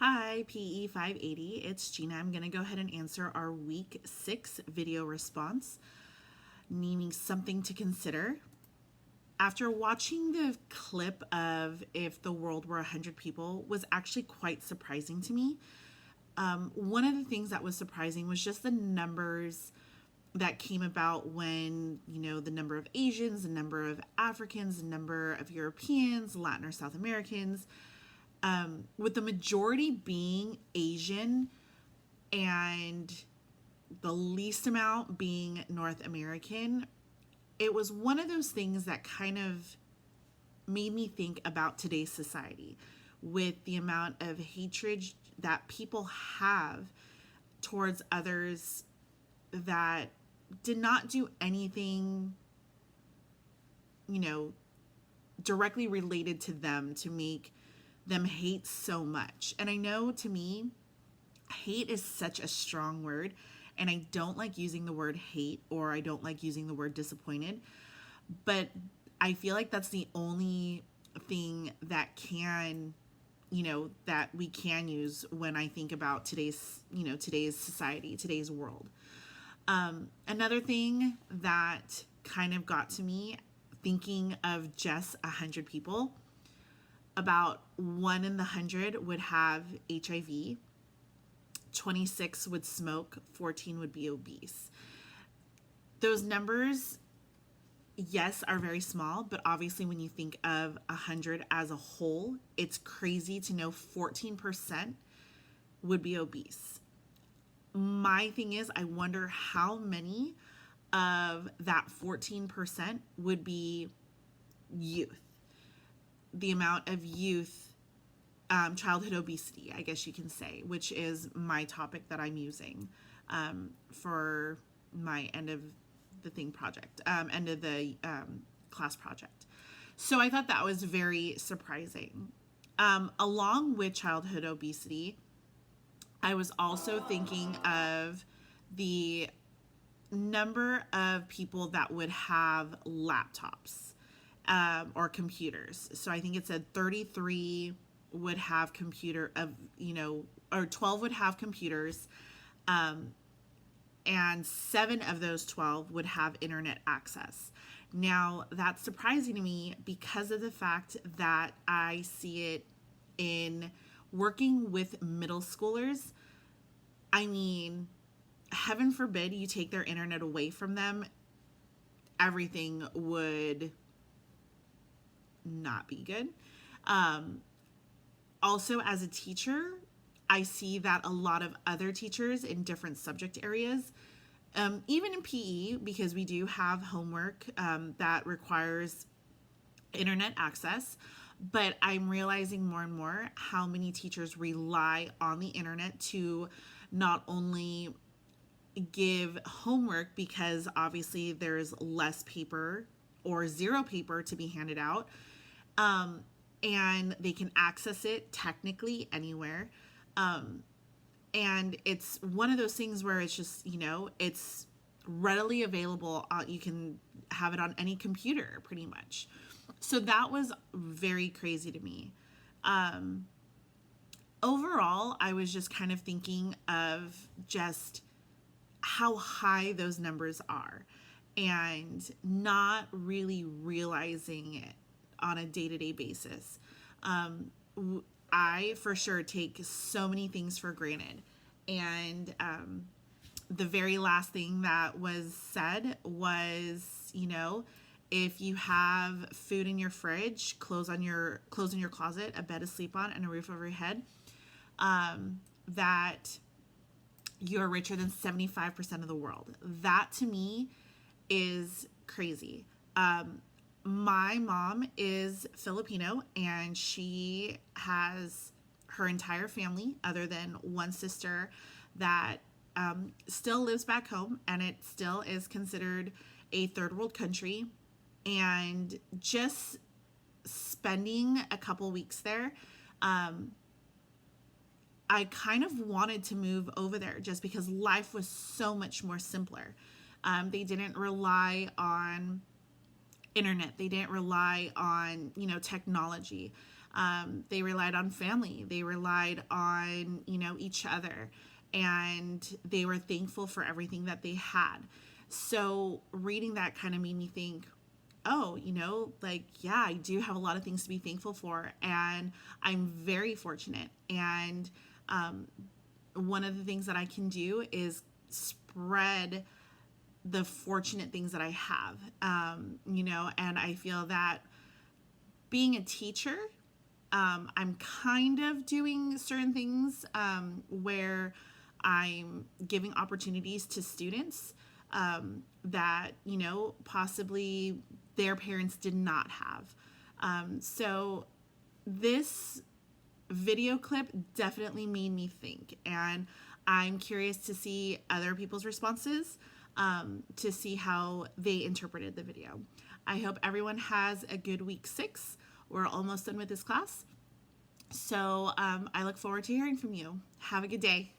Hi, PE 580. It's Gina. I'm going to go ahead and answer our week 6 video response, naming something to consider. After watching the clip of if the world were 100 people was actually quite surprising to me. One of the things that was surprising was just the numbers that came about when, the number of Asians, the number of Africans, the number of Europeans, Latin or South Americans, with the majority being Asian and the least amount being North American. It was one of those things that kind of made me think about today's society with the amount of hatred that people have towards others that did not do anything, directly related to them to make them hate so much. And I know, to me, hate is such a strong word, and I don't like using the word hate, or I don't like using the word disappointed, but I feel like that's the only thing that can, that we can use when I think about today's society, today's world. Another thing that kind of got to me thinking of just 100 people, about 1 in the 100 would have HIV, 26 would smoke, 14 would be obese. Those numbers, yes, are very small, but obviously when you think of 100 as a whole, it's crazy to know 14% would be obese. My thing is, I wonder how many of that 14% would be youth. The amount of youth, childhood obesity, I guess you can say, which is my topic that I'm using for my end of the thing project, end of the class project. So I thought that was very surprising. Along with childhood obesity, I was also thinking of the number of people that would have laptops or computers. So I think it said 33 would have or 12 would have computers, and 7 of those 12 would have internet access. Now, that's surprising to me because of the fact that I see it in working with middle schoolers. I mean, heaven forbid you take their internet away from them, everything would not be good. Also, as a teacher, I see that a lot of other teachers in different subject areas, even in PE, because we do have homework that requires internet access, but I'm realizing more and more how many teachers rely on the internet to not only give homework, because obviously there's less paper or zero paper to be handed out, and they can access it technically anywhere. And it's one of those things where it's just, it's readily available. You can have it on any computer pretty much. So that was very crazy to me. Overall, I was just kind of thinking of just how high those numbers are and not really realizing it on a day-to-day basis. I for sure take so many things for granted. And the very last thing that was said was, if you have food in your fridge, clothes in your closet, a bed to sleep on, and a roof over your head, that you're richer than 75% of the world. That to me is crazy. My mom is Filipino, and she has her entire family, other than one sister that still lives back home, and it still is considered a third world country. And just spending a couple weeks there, I kind of wanted to move over there just because life was so much more simpler. They didn't rely on internet. They didn't rely on, technology. They relied on family. They relied on, each other. And they were thankful for everything that they had. So reading that kind of made me think, oh, yeah, I do have a lot of things to be thankful for. And I'm very fortunate. And one of the things that I can do is spread the fortunate things that I have, and I feel that being a teacher, I'm kind of doing certain things where I'm giving opportunities to students that, possibly their parents did not have. So this video clip definitely made me think, and I'm curious to see other people's responses, to see how they interpreted the video. I hope everyone has a good week 6. We're almost done with this class. So I look forward to hearing from you. Have a good day.